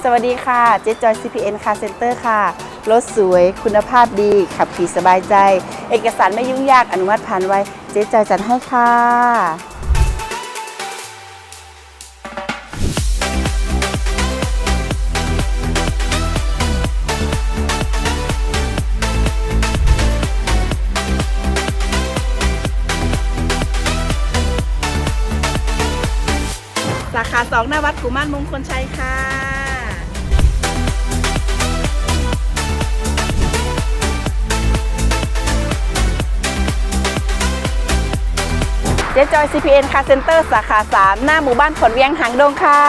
สวัสดีค่ะเจ๊จอย CPN Car Center ค่ะรถสวยคุณภาพดีขับขี่สบายใจเอกสารไม่ยุ่งยากอนุมัติผ่านไวเจ๊จอยจัดให้ค่ะสาขา2หน้าวัดกุมารมงคลชัยค่ะเจ๊จอย CPN Car Center สาขา3หน้าหมู่บ้านขนเวียงหางดงค่ะ